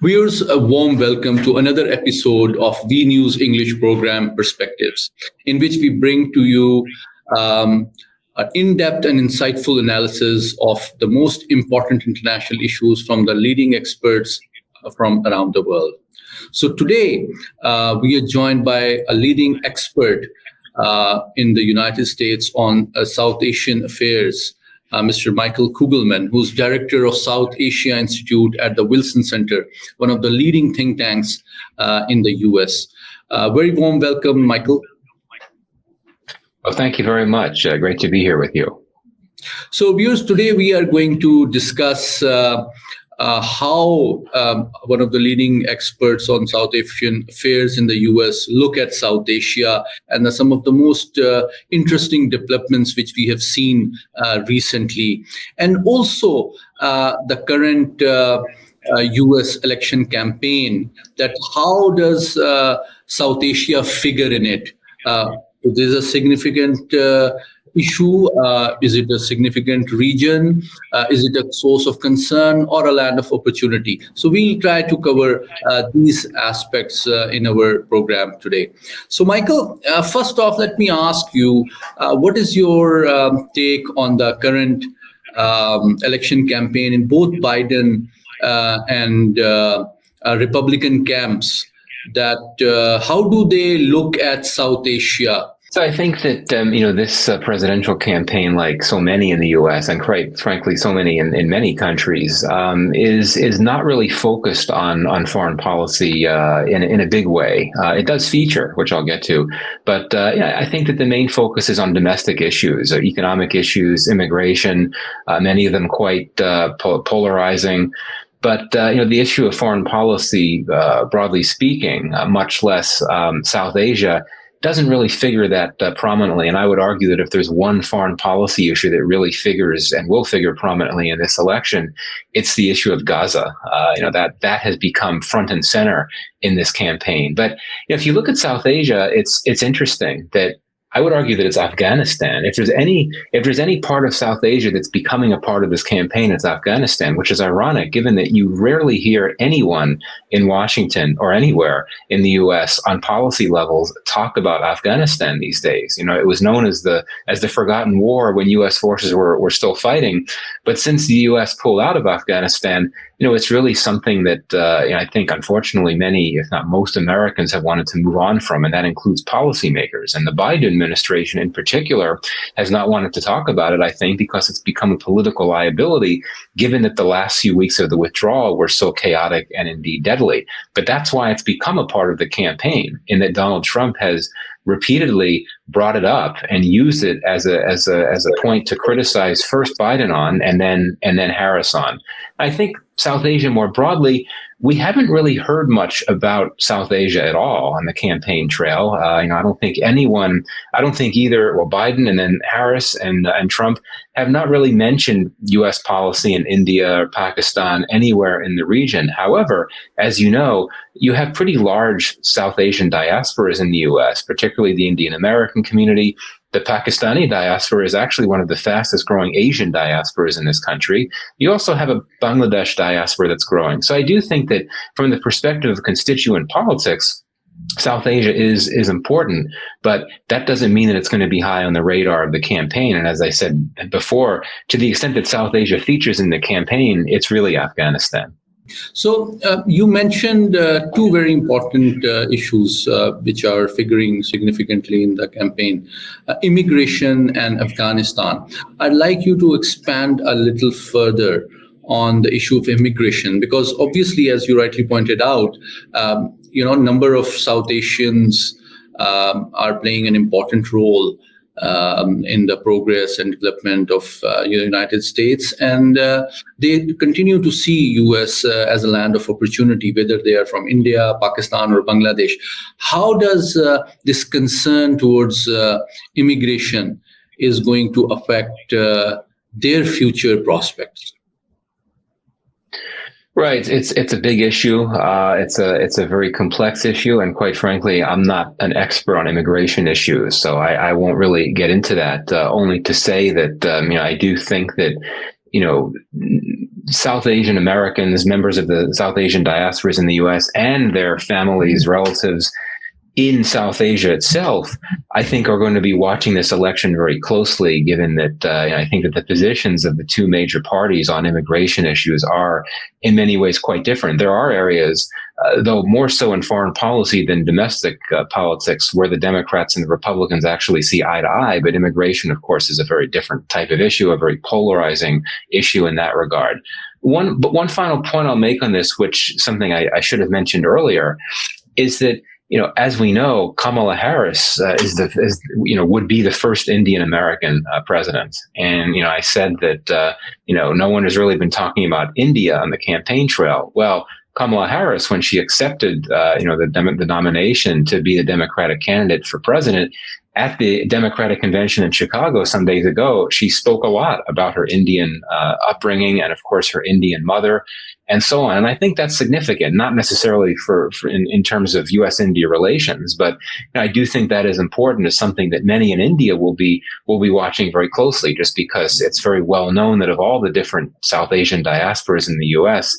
Viewers, a warm welcome to another episode of V News English program Perspectives, in which we bring to you an in-depth and insightful analysis of the most important international issues from the leading experts from around the world. So today, we are joined by a leading expert in the United States on South Asian affairs, Mr. Michael Kugelman, who's director of South Asia Institute at the Wilson Center, one of the leading think tanks in the US. Very warm welcome, Michael. Well, thank you very much. Great to be here with you. So, viewers, today we are going to discuss how one of the leading experts on South Asian affairs in the US look at South Asia and some of the most interesting developments which we have seen recently. And also the current US election campaign, that how does South Asia figure in it? Is a significant issue? Is it a significant region? Is it a source of concern or a land of opportunity? So we'll try to cover these aspects in our program today. So Michael, first off, let me ask you, what is your take on the current election campaign in both Biden and Republican camps? That how do they look at South Asia? So I think that this presidential campaign, like so many in the U.S. and quite frankly so many in many countries, is not really focused on foreign policy in a big way. It does feature, which I'll get to, but I think that the main focus is on domestic issues, economic issues, immigration, many of them quite polarizing. But the issue of foreign policy, broadly speaking, much less South Asia, doesn't really figure that prominently. And I would argue that if there's one foreign policy issue that really figures and will figure prominently in this election, it's the issue of Gaza. That has become front and center in this campaign. But if you look at South Asia, it's interesting that I would argue that it's Afghanistan. If there's any part of South Asia that's becoming a part of this campaign, it's Afghanistan, which is ironic given that you rarely hear anyone in Washington or anywhere in the US on policy levels talk about Afghanistan these days. It was known as the forgotten war when US forces were still fighting. But since the US pulled out of Afghanistan, it's really something that I think, unfortunately, many, if not most Americans have wanted to move on from, and that includes policymakers. And the Biden administration in particular has not wanted to talk about it, I think, because it's become a political liability, given that the last few weeks of the withdrawal were so chaotic and indeed deadly. But that's why it's become a part of the campaign, in that Donald Trump has repeatedly brought it up and used it as a point to criticize first Biden on and then Harris on. I think South Asia more broadly, we haven't really heard much about South Asia at all on the campaign trail. I don't think either Biden and then Harris and Trump have not really mentioned U.S. policy in India or Pakistan anywhere in the region. However, as you know, you have pretty large South Asian diasporas in the U.S., particularly the Indian American community. The Pakistani diaspora is actually one of the fastest growing Asian diasporas in this country. You also have a Bangladesh diaspora that's growing. So I do think that from the perspective of constituent politics, South Asia is important, but that doesn't mean that it's going to be high on the radar of the campaign. And as I said before, to the extent that South Asia features in the campaign, it's really Afghanistan. So you mentioned two very important issues which are figuring significantly in the campaign, immigration and Afghanistan. I'd like you to expand a little further on the issue of immigration, because obviously, as you rightly pointed out, a number of South Asians are playing an important role in the progress and development of the United States, and they continue to see U.S. As a land of opportunity, whether they are from India, Pakistan, or Bangladesh. How does this concern towards immigration is going to affect their future prospects? Right. It's a big issue. It's a very complex issue. And quite frankly, I'm not an expert on immigration issues, so I won't really get into that, only to say that, I do think that, South Asian Americans, members of the South Asian diasporas in the U.S., and their families, relatives in South Asia itself, I think are going to be watching this election very closely, given that I think that the positions of the two major parties on immigration issues are in many ways quite different. There are areas, though more so in foreign policy than domestic politics, where the Democrats and the Republicans actually see eye to eye. But immigration, of course, is a very different type of issue, a very polarizing issue in that regard. One final point I'll make on this, which something I should have mentioned earlier, is that as we know, Kamala Harris would be the first Indian American president. And I said that no one has really been talking about India on the campaign trail. Well, Kamala Harris, when she accepted the nomination to be the Democratic candidate for president at the Democratic convention in Chicago some days ago, she spoke a lot about her Indian upbringing and, of course, her Indian mother and so on. And I think that's significant, not necessarily for in terms of U.S.-India relations, but I do think that is important, as something that many in India will be watching very closely, just because it's very well known that of all the different South Asian diasporas in the U.S.,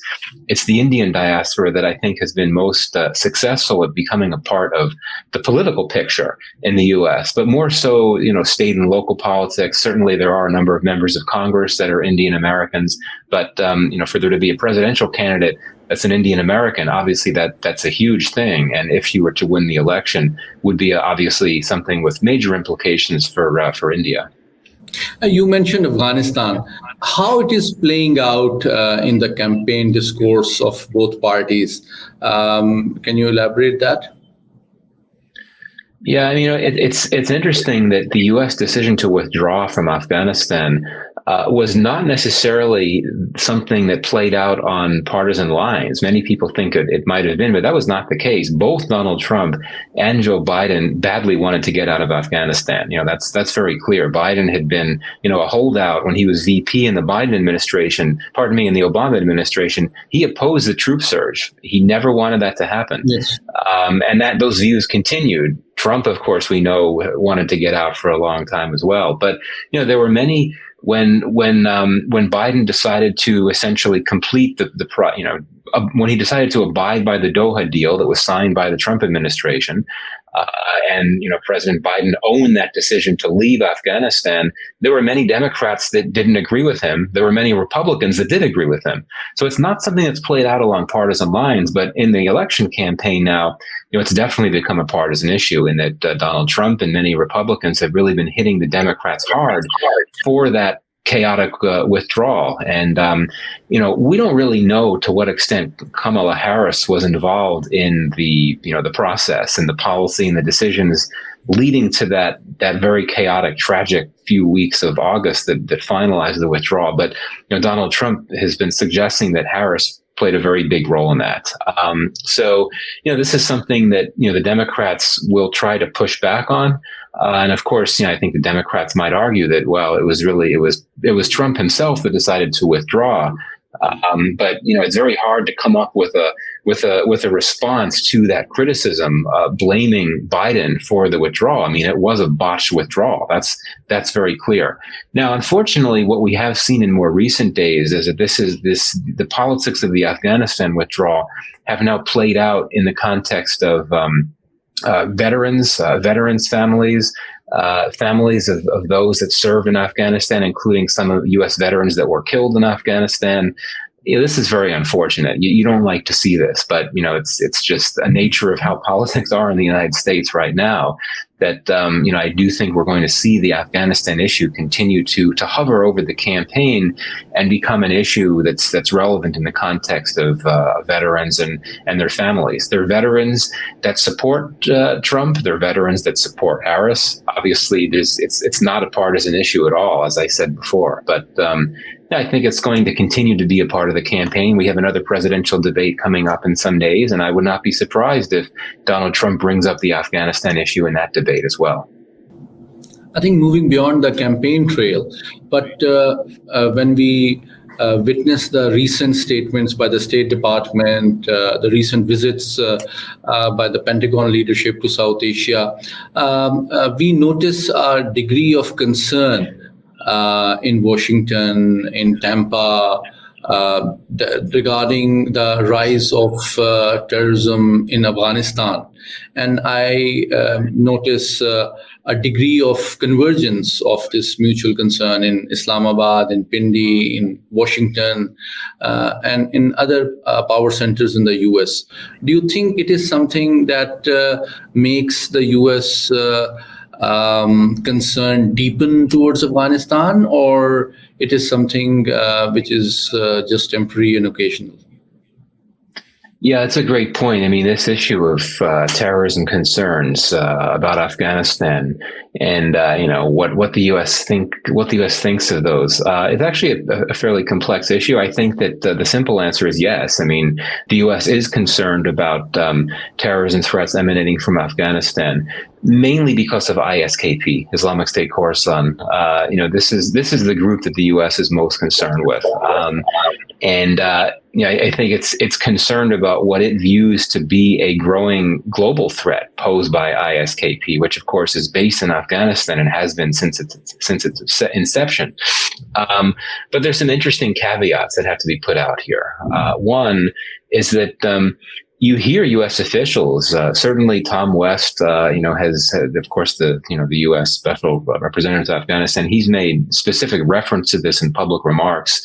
it's the Indian diaspora that I think has been most successful at becoming a part of the political picture in the U.S., but more so, state and local politics. Certainly there are a number of members of Congress that are Indian Americans, but, for there to be a presidential candidate that's an Indian American, obviously that's a huge thing. And if he were to win the election, would be obviously something with major implications for India. You mentioned Afghanistan. How it is playing out in the campaign discourse of both parties? Can you elaborate that? Yeah, it's interesting that the U.S. decision to withdraw from Afghanistan was not necessarily something that played out on partisan lines. Many people think it might have been, but that was not the case. Both Donald Trump and Joe Biden badly wanted to get out of Afghanistan. That's very clear. Biden had been, a holdout when he was VP in the Biden administration, in the Obama administration. He opposed the troop surge. He never wanted that to happen. Yes. And those views continued. Trump, of course, we know, wanted to get out for a long time as well. But, there were many. When Biden decided to essentially complete when he decided to abide by the Doha deal that was signed by the Trump administration, and President Biden owned that decision to leave Afghanistan, there were many Democrats that didn't agree with him. There were many Republicans that did agree with him. So it's not something that's played out along partisan lines, but in the election campaign now, it's definitely become a partisan issue, in that Donald Trump and many Republicans have really been hitting the Democrats hard for that chaotic withdrawal. And, we don't really know to what extent Kamala Harris was involved in the process and the policy and the decisions leading to that very chaotic, tragic few weeks of August that finalized the withdrawal. But, Donald Trump has been suggesting that Harris played a very big role in that. So, this is something that, the Democrats will try to push back on. And of course, I think the Democrats might argue that, well, it was Trump himself that decided to withdraw. But it's very hard to come up with a response to that criticism, blaming Biden for the withdrawal. It was a botched withdrawal. That's very clear. Now, unfortunately, what we have seen in more recent days is that the politics of the Afghanistan withdrawal have now played out in the context of veterans families. Families of those that served in Afghanistan, including some of U.S. veterans that were killed in Afghanistan. This is very unfortunate. You don't like to see this, but it's just a nature of how politics are in the United States right now. That I do think we're going to see the Afghanistan issue continue to hover over the campaign and become an issue that's relevant in the context of veterans and their families. They're veterans that support Trump. They're veterans that support Harris. Obviously, it's not a partisan issue at all, as I said before. But I think it's going to continue to be a part of the campaign. We have another presidential debate coming up in some days, and I would not be surprised if Donald Trump brings up the Afghanistan issue in that debate as well. I think moving beyond the campaign trail, but when we witness the recent statements by the State Department, the recent visits by the Pentagon leadership to South Asia, we notice a degree of concern in Washington, in Tampa, regarding the rise of terrorism in Afghanistan. And I notice a degree of convergence of this mutual concern in Islamabad, in Pindi, in Washington, and in other power centers in the US. Do you think it is something that makes the US concern deepen towards Afghanistan, or it is something which is just temporary and occasional? Yeah, it's a great point. I mean, this issue of terrorism concerns about Afghanistan and what the U.S. thinks of those. It's actually a fairly complex issue. I think that the simple answer is yes. I mean, the U.S. is concerned about terrorism threats emanating from Afghanistan, mainly because of ISKP, Islamic State Khorasan. This is the group that the U.S. is most concerned with, I think it's concerned about what it views to be a growing global threat posed by ISKP, which of course is based in Afghanistan and has been since its inception. But there's some interesting caveats that have to be put out here. One is that you hear U.S. officials, certainly Tom West, has of course the U.S. Special Representative to Afghanistan. He's made specific reference to this in public remarks.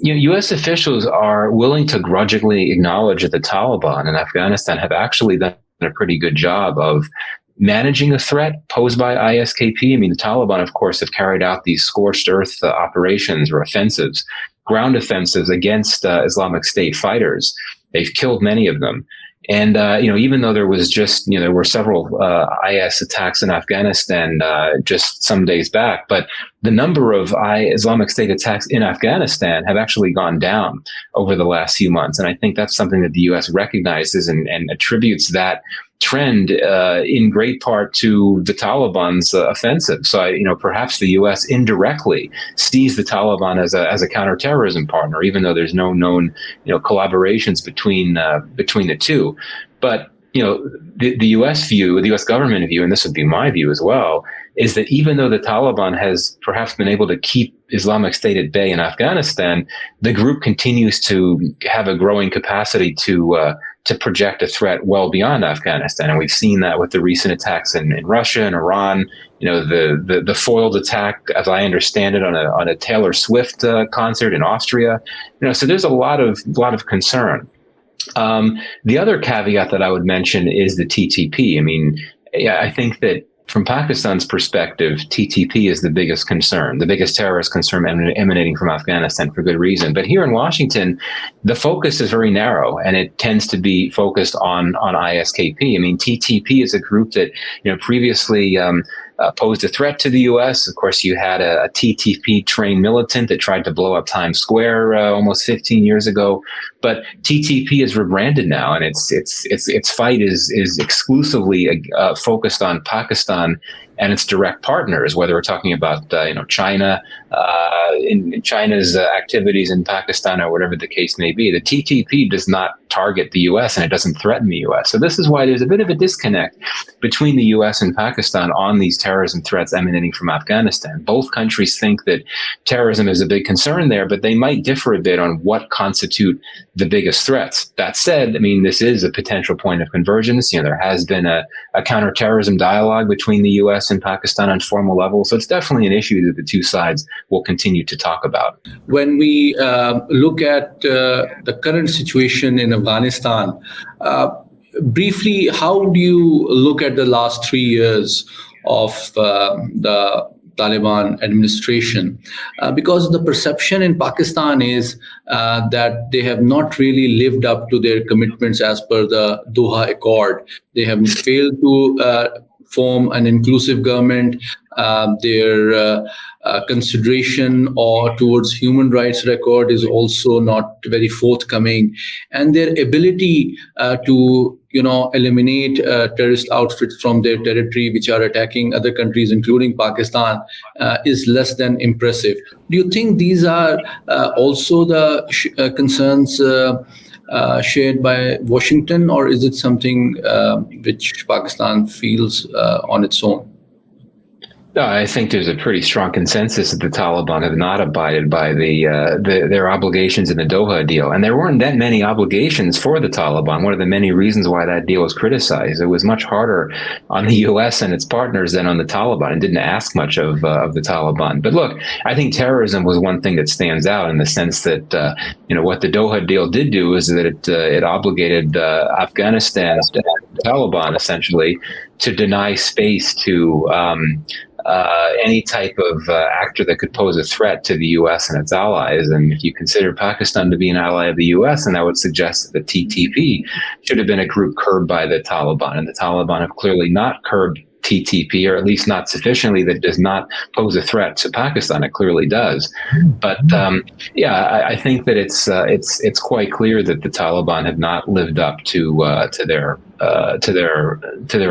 U.S. officials are willing to grudgingly acknowledge that the Taliban in Afghanistan have actually done a pretty good job of managing a threat posed by ISKP. I mean, the Taliban, of course, have carried out these scorched earth operations or offensives, ground offensives against Islamic State fighters. They've killed many of them. And, even though there was there were several IS attacks in Afghanistan just some days back, but the number of Islamic State attacks in Afghanistan have actually gone down over the last few months. And I think that's something that the U.S. recognizes and attributes that trend in great part to the Taliban's offensive. So, perhaps the U.S. indirectly sees the Taliban as a counterterrorism partner, even though there's no known, collaborations between the two. But the U.S. view, the U.S. government view, and this would be my view as well, is that even though the Taliban has perhaps been able to keep Islamic State at bay in Afghanistan, the group continues to have a growing capacity to project a threat well beyond Afghanistan. And we've seen that with the recent attacks in Russia and Iran, the foiled attack, as I understand it, on a Taylor Swift concert in Austria. So there's a lot of concern. The other caveat that I would mention is the TTP. I mean, I think that from Pakistan's perspective, TTP is the biggest concern, the biggest terrorist concern emanating from Afghanistan, for good reason. But here in Washington, the focus is very narrow, and it tends to be focused on ISKP. I mean, TTP is a group that previously posed a threat to the U.S. Of course, you had a TTP-trained militant that tried to blow up Times Square almost 15 years ago. But TTP is rebranded now, and its fight is exclusively focused on Pakistan and its direct partners, whether we're talking about China, in China's activities in Pakistan, or whatever the case may be. The TTP does not target the U.S. and it doesn't threaten the U.S. So this is why there's a bit of a disconnect between the U.S. and Pakistan on these terrorism threats emanating from Afghanistan. Both countries think that terrorism is a big concern there, but they might differ a bit on what constitute the biggest threats. That said, I mean, this is a potential point of convergence. There has been a counterterrorism dialogue between the U.S. and Pakistan on formal level. So it's definitely an issue that the two sides will continue to talk about. When we look at the current situation in Afghanistan, briefly, how do you look at the last 3 years of the Taliban administration? Because the perception in Pakistan is that they have not really lived up to their commitments as per the Doha Accord. They have failed to form an inclusive government. Their consideration or towards human rights record is also not very forthcoming, and their ability to eliminate terrorist outfits from their territory, which are attacking other countries, including Pakistan, is less than impressive. Do you think these are also the concerns shared by Washington, or is it something which Pakistan feels on its own? No, I think there's a pretty strong consensus that the Taliban have not abided by their obligations in the Doha deal, and there weren't that many obligations for the Taliban. One of the many reasons why that deal was criticized, it was much harder on the U.S. and its partners than on the Taliban, and didn't ask much of the Taliban. But look, I think terrorism was one thing that stands out in the sense that what the Doha deal did do is that it obligated Afghanistan, the Taliban, essentially, to deny space to any type of actor that could pose a threat to the U.S. and its allies. And if you consider Pakistan to be an ally of the U.S., then that would suggest that the TTP should have been a group curbed by the Taliban. And the Taliban have clearly not curbed TTP, or at least not sufficiently, that does not pose a threat to Pakistan. It clearly does. But I think that it's quite clear that the Taliban have not lived up to their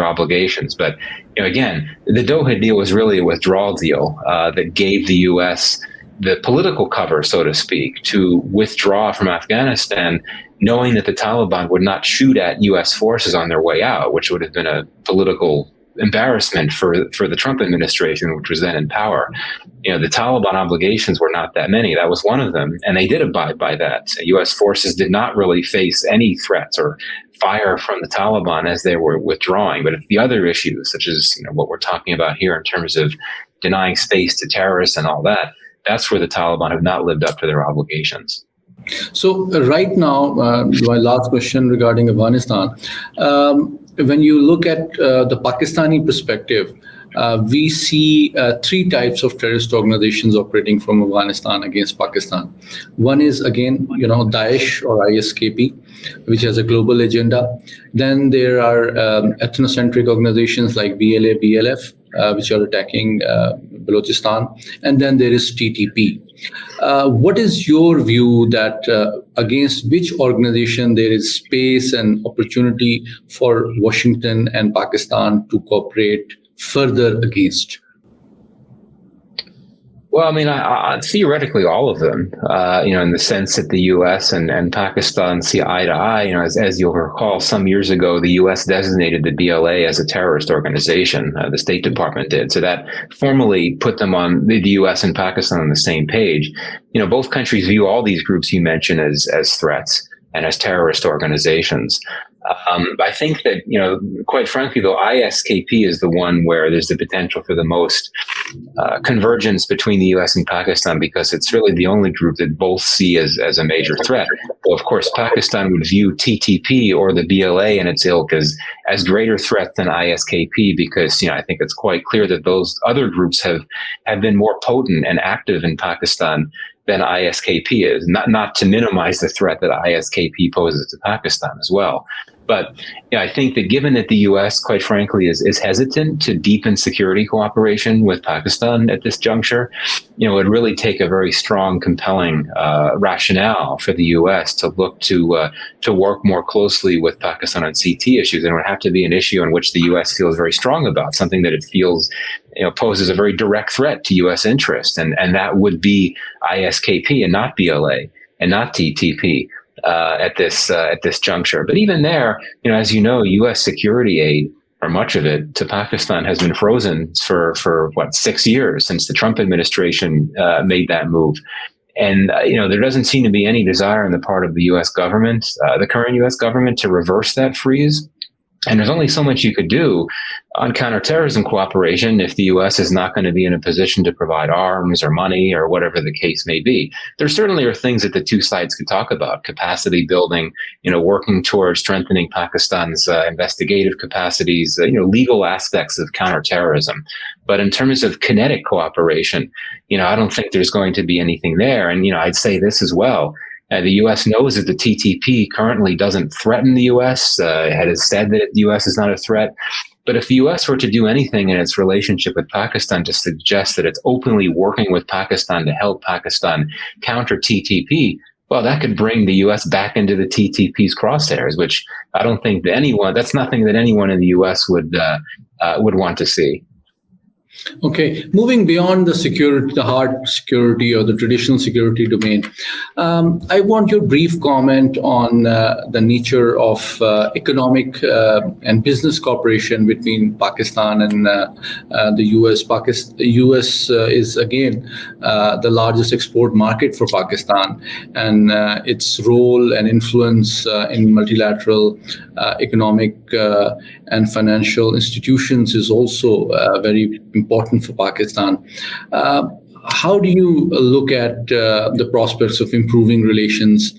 obligations. But again, the Doha deal was really a withdrawal deal that gave the U.S. the political cover, so to speak, to withdraw from Afghanistan, knowing that the Taliban would not shoot at U.S. forces on their way out, which would have been a political embarrassment for the Trump administration, which was then in power. The Taliban obligations were not that many. That was one of them, and they did abide by that. U.S. forces did not really face any threats or fire from the Taliban as they were withdrawing. But if the other issues, such as what we're talking about here in terms of denying space to terrorists and all that, that's where the Taliban have not lived up to their obligations. So right now, my last question regarding Afghanistan. When you look at the Pakistani perspective, we see three types of terrorist organizations operating from Afghanistan against Pakistan. One is, again, Daesh or ISKP, which has a global agenda. Then there are ethnocentric organizations like BLA, BLF, which are attacking Balochistan. And then there is TTP. What is your view that against which organization there is space and opportunity for Washington and Pakistan to cooperate further against? Well, I mean, theoretically, all of them, in the sense that the U.S. and Pakistan see eye to eye. As you'll recall, some years ago, the U.S. designated the BLA as a terrorist organization. The State Department did. So that formally put them on the U.S. and Pakistan on the same page. Both countries view all these groups you mentioned as threats and as terrorist organizations. I think that, quite frankly, though, ISKP is the one where there's the potential for the most convergence between the U.S. and Pakistan, because it's really the only group that both see as a major threat. Well, of course, Pakistan would view TTP or the BLA and its ilk as greater threat than ISKP, because, I think it's quite clear that those other groups have been more potent and active in Pakistan than ISKP is, not to minimize the threat that ISKP poses to Pakistan as well. But I think that given that the U.S., quite frankly, is hesitant to deepen security cooperation with Pakistan at this juncture, it would really take a very strong, compelling rationale for the U.S. to look to work more closely with Pakistan on CT issues. And it would have to be an issue in which the U.S. feels very strong about, something that it feels poses a very direct threat to U.S. interest. And that would be ISKP and not BLA and not TTP. At this juncture. But even there, as you know, U.S. security aid, or much of it, to Pakistan has been frozen for 6 years since the Trump administration made that move. And, there doesn't seem to be any desire on the part of the U.S. government, the current U.S. government, to reverse that freeze. And there's only so much you could do on counterterrorism cooperation if the U.S. is not going to be in a position to provide arms or money or whatever the case may be. There certainly are things that the two sides could talk about: capacity building, working towards strengthening Pakistan's investigative capacities, legal aspects of counterterrorism. But in terms of kinetic cooperation, I don't think there's going to be anything there. And, I'd say this as well. The U.S. knows that the TTP currently doesn't threaten the U.S. It has said that the U.S. is not a threat. But if the U.S. were to do anything in its relationship with Pakistan to suggest that it's openly working with Pakistan to help Pakistan counter TTP, well, that could bring the U.S. back into the TTP's crosshairs, which I don't think that that's nothing that anyone in the U.S. would want to see. Okay, moving beyond the security, the hard security or the traditional security domain, I want your brief comment on the nature of economic and business cooperation between Pakistan and the U.S. U.S. Is again the largest export market for Pakistan, and its role and influence in multilateral economic and financial institutions is also very important for Pakistan. How do you look at the prospects of improving relations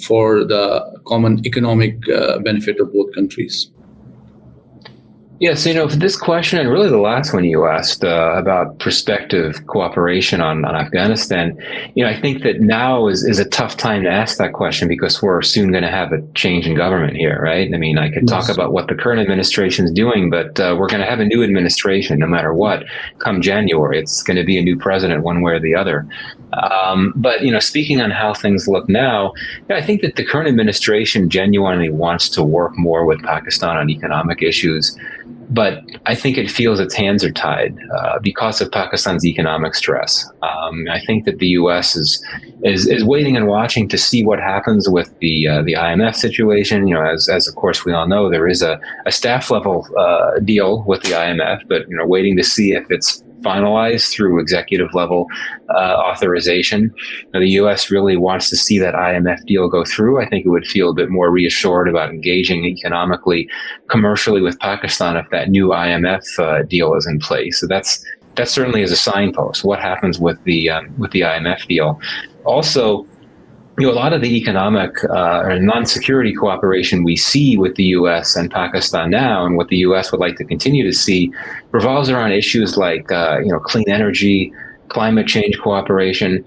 for the common economic benefit of both countries? Yes, for this question, and really the last one you asked about prospective cooperation on Afghanistan, I think that now is a tough time to ask that question because we're soon going to have a change in government here, right? I mean, I could talk about what the current administration is doing, but we're going to have a new administration no matter what come January. It's going to be a new president one way or the other. But, speaking on how things look now, I think that the current administration genuinely wants to work more with Pakistan on economic issues. But I think it feels its hands are tied because of Pakistan's economic stress. I think that the U.S. is waiting and watching to see what happens with the IMF situation. As of course we all know, there is a staff level deal with the IMF, but waiting to see if it's finalized through executive level authorization. The U.S. really wants to see that IMF deal go through. I think it would feel a bit more reassured about engaging economically, commercially with Pakistan if that new IMF deal is in place. So that certainly is a signpost. What happens with the IMF deal? Also, a lot of the economic or non-security cooperation we see with the U.S. and Pakistan now, and what the U.S. would like to continue to see, revolves around issues like clean energy, climate change cooperation.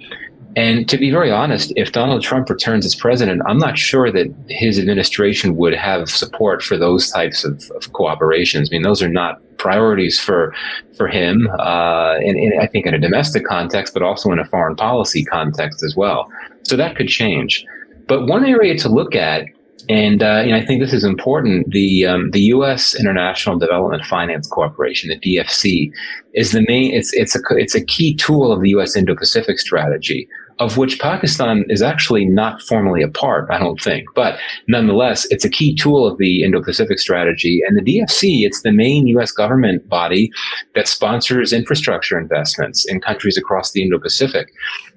And to be very honest, if Donald Trump returns as president, I'm not sure that his administration would have support for those types of cooperations. I mean, those are not priorities for him, and I think in a domestic context, but also in a foreign policy context as well. So that could change. But one area to look at, and I think this is important, the U.S. International Development Finance Corporation, the DFC, is the main. It's a key tool of the U.S. Indo-Pacific strategy, of which Pakistan is actually not formally a part, I don't think. But nonetheless, it's a key tool of the Indo-Pacific strategy. And the DFC, it's the main U.S. government body that sponsors infrastructure investments in countries across the Indo-Pacific.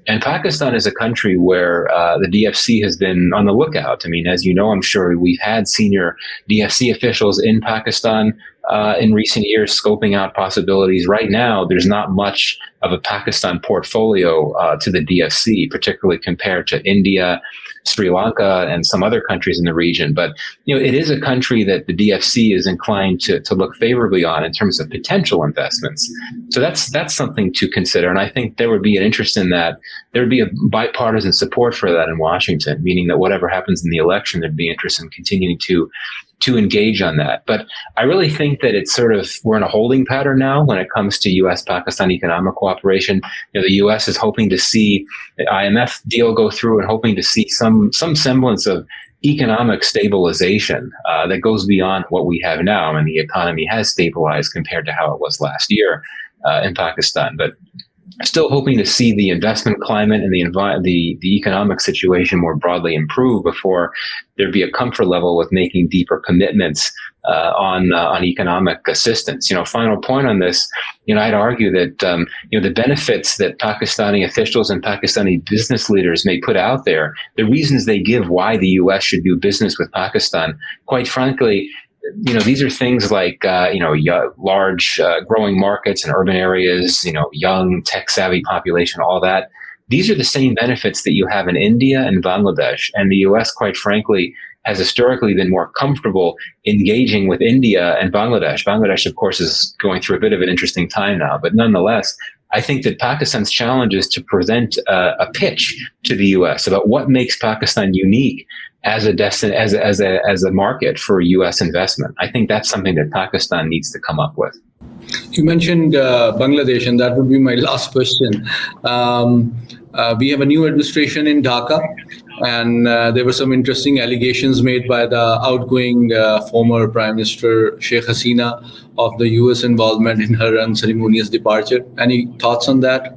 And Pakistan is a country where the DFC has been on the lookout. I mean, as you know, I'm sure we've had senior DFC officials in Pakistan in recent years scoping out possibilities. Right now, there's not much of a Pakistan portfolio to the DFC, particularly compared to India, Sri Lanka, and some other countries in the region. But it is a country that the DFC is inclined to look favorably on in terms of potential investments. So that's something to consider. And I think there would be an interest in that. There would be a bipartisan support for that in Washington, meaning that whatever happens in the election, there'd be interest in continuing to engage on that. But I really think that it's we're in a holding pattern now when it comes to U.S.-Pakistan economic cooperation. The U.S. is hoping to see the IMF deal go through and hoping to see some semblance of economic stabilization that goes beyond what we have now. And the economy has stabilized compared to how it was last year in Pakistan. But still hoping to see the investment climate and the economic situation more broadly improve before there'd be a comfort level with making deeper commitments on economic assistance. Final point on this, I'd argue that the benefits that Pakistani officials and Pakistani business leaders may put out there, the reasons they give why the U.S. should do business with Pakistan, quite frankly, these are things like, large growing markets in urban areas, young tech savvy population, all that. These are the same benefits that you have in India and Bangladesh. And the U.S., quite frankly, has historically been more comfortable engaging with India and Bangladesh. Bangladesh, of course, is going through a bit of an interesting time now. But nonetheless, I think that Pakistan's challenge is to present a pitch to the U.S. about what makes Pakistan unique as a market for U.S. investment. I think that's something that Pakistan needs to come up with. You mentioned Bangladesh, and that would be my last question. We have a new administration in Dhaka. And there were some interesting allegations made by the outgoing former Prime Minister Sheikh Hasina of the U.S. involvement in her unceremonious departure. Any thoughts on that?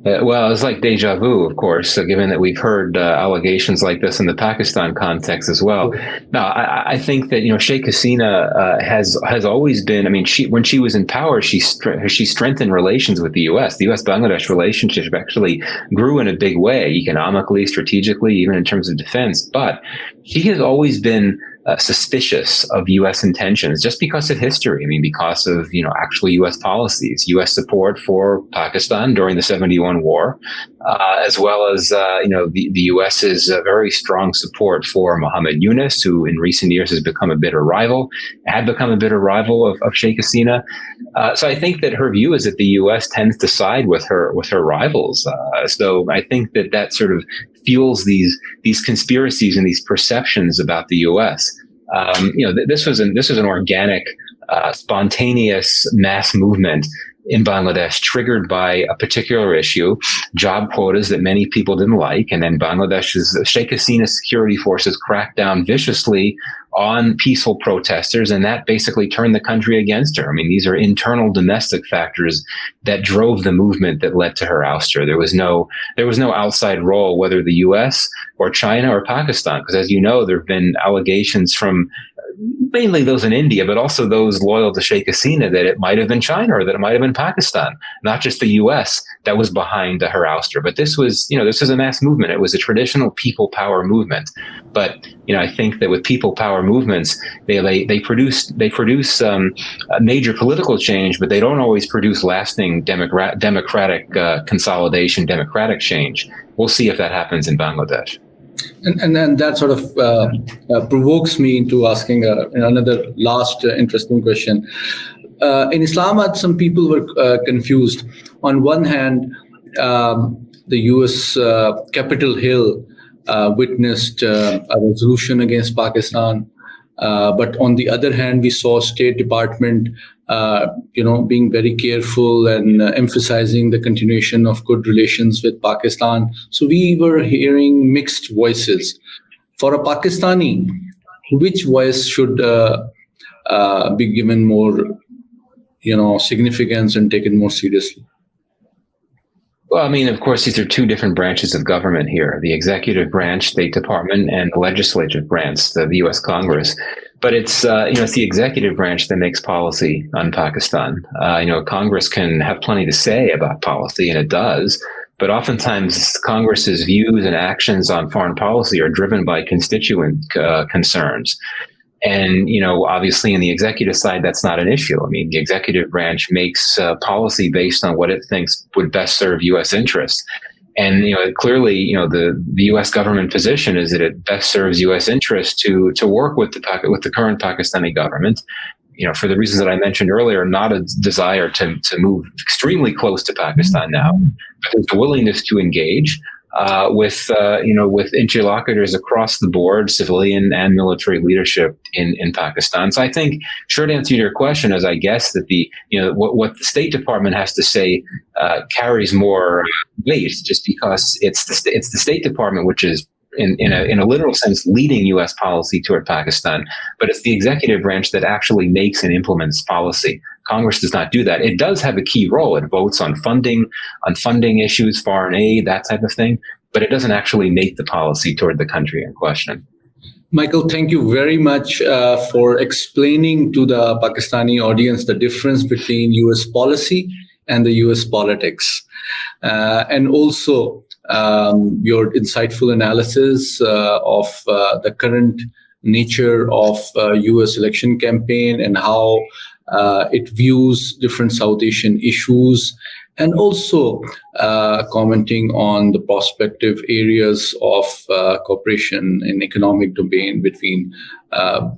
Well, it's like deja vu, of course, given that we've heard allegations like this in the Pakistan context as well. Now, I think that Sheikh Hasina has always been. I mean, when she was in power, she strengthened relations with the U.S. The U.S.-Bangladesh relationship actually grew in a big way, economically, strategically, even in terms of defense. But she has always been suspicious of U.S. intentions, just because of history. I mean, because of actual U.S. policies, U.S. support for Pakistan during the '71 war, as well as the U.S.'s very strong support for Muhammad Yunus, who in recent years had become a bitter rival of Sheikh Hasina. So I think that her view is that the U.S. tends to side with her rivals. So I think that sort of fuels these conspiracies and these perceptions about the U.S. This was an organic, spontaneous mass movement in Bangladesh, triggered by a particular issue, job quotas that many people didn't like, and then Bangladesh's Sheikh Hasina's security forces cracked down viciously on peaceful protesters, and that basically turned the country against her. I mean, these are internal domestic factors that drove the movement that led to her ouster. There was no outside role, whether the U.S. or China or Pakistan, because as you know, there have been allegations from mainly those in India, but also those loyal to Sheikh Hasina, that it might have been China or that it might have been Pakistan, not just the U.S. that was behind her ouster. But this was a mass movement. It was a traditional people power movement. But I think that with people power movements, they produce major political change, but they don't always produce lasting democratic consolidation, democratic change. We'll see if that happens in Bangladesh. And then that sort of provokes me into asking another last interesting question. In Islamabad, some people were confused. On one hand, the U.S. Capitol Hill witnessed a resolution against Pakistan. But on the other hand, we saw State Department, being very careful and emphasizing the continuation of good relations with Pakistan. So we were hearing mixed voices. For a Pakistani, which voice should be given more, significance and taken more seriously? Well, I mean, of course, these are two different branches of government here: the executive branch, State Department, and the legislative branch, the U.S. Congress. But it's the executive branch that makes policy on Pakistan. Congress can have plenty to say about policy, and it does. But oftentimes, Congress's views and actions on foreign policy are driven by constituent concerns. And, obviously in the executive side, that's not an issue. I mean, the executive branch makes policy based on what it thinks would best serve U.S. interests. And, clearly, the U.S. government position is that it best serves U.S. interests to work with the current Pakistani government, for the reasons that I mentioned earlier, not a desire to move extremely close to Pakistan now, but there's a willingness to engage with interlocutors across the board, civilian and military leadership in Pakistan. So I think, short answer to your question is, I guess that what the State Department has to say carries more weight, just because it's the State Department which is in a literal sense leading U.S. policy toward Pakistan, but it's the executive branch that actually makes and implements policy. Congress does not do that. It does have a key role. It votes on funding issues, foreign aid, that type of thing, but it doesn't actually make the policy toward the country in question. Michael, thank you very much for explaining to the Pakistani audience the difference between U.S. policy and the U.S. politics, and also your insightful analysis of the current nature of U.S. election campaign and how it views different South Asian issues, and also commenting on the prospective areas of cooperation in economic domain between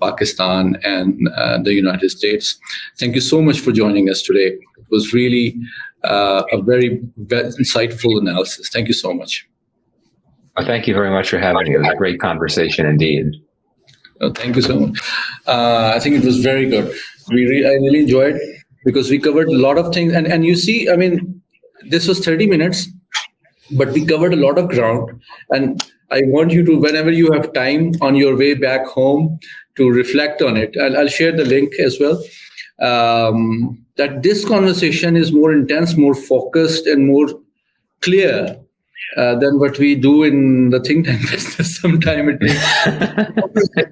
Pakistan and the United States. Thank you so much for joining us today. It was really a very insightful analysis. Thank you so much. Well, thank you very much for having me. It was a great conversation indeed. Thank you so much. I think it was very good. I really enjoyed because we covered a lot of things. And you see, I mean, this was 30 minutes, but we covered a lot of ground. And I want you to, whenever you have time on your way back home, to reflect on it. I'll share the link as well. That this conversation is more intense, more focused, and more clear than what we do in the think tank business. Sometime it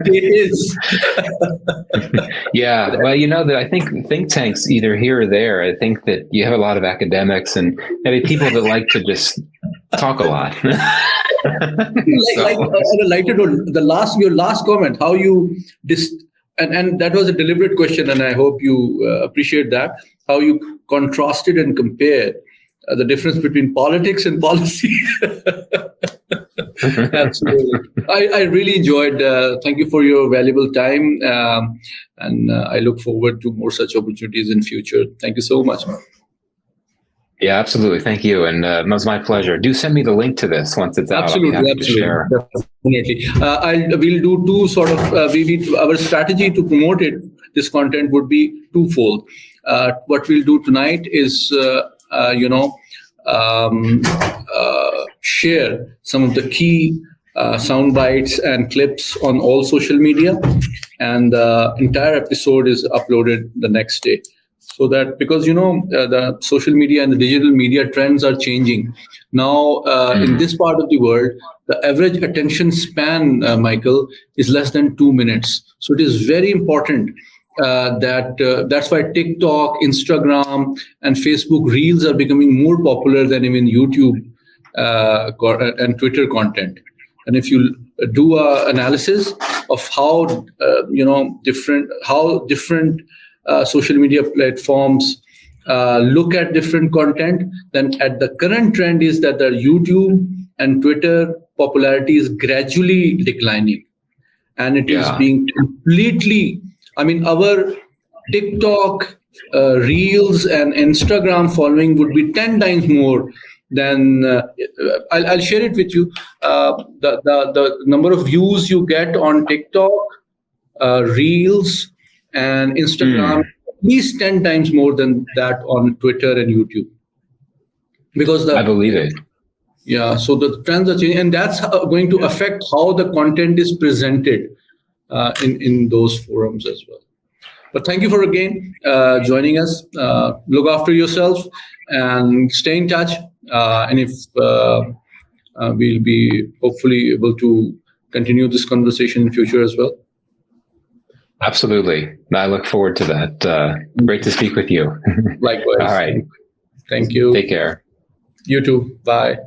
is. Yeah, well, that I think think tanks either here or there. I think that you have a lot of academics and maybe people that like to just talk a lot. Like on a lighter note, your last comment, how you and that was a deliberate question, and I hope you appreciate that, how you contrasted and compared the difference between politics and policy. Absolutely. I really enjoyed. Thank you for your valuable time, and I look forward to more such opportunities in future. Thank you so much. Yeah, absolutely. Thank you. And it was my pleasure. Do send me the link to this once it's out. Absolutely. I'll be happy to share. Definitely. We'll do two sort of, our strategy to promote this content would be twofold. What we'll do tonight is, share some of the key sound bites and clips on all social media. And the entire episode is uploaded the next day. So that, because the social media and the digital media trends are changing now in this part of the world, the average attention span, Michael, is less than 2 minutes. So it is very important that's why TikTok, Instagram, and Facebook Reels are becoming more popular than even YouTube and Twitter content. And if you do an analysis of how different social media platforms look at different content, then at the current trend is that the YouTube and Twitter popularity is gradually declining, and it is being completely, our TikTok, Reels, and Instagram following would be 10 times more than, I'll share it with you, the number of views you get on TikTok, Reels, and Instagram, at least 10 times more than that on Twitter and YouTube. Because I believe it. Yeah, so the trends are changing, and that's going to affect how the content is presented in those forums as well. But thank you for again joining us. Look after yourself and stay in touch. And if we'll be hopefully able to continue this conversation in future as well. Absolutely. I look forward to that. Great to speak with you. Likewise. All right. Thank you. Take care. You too. Bye.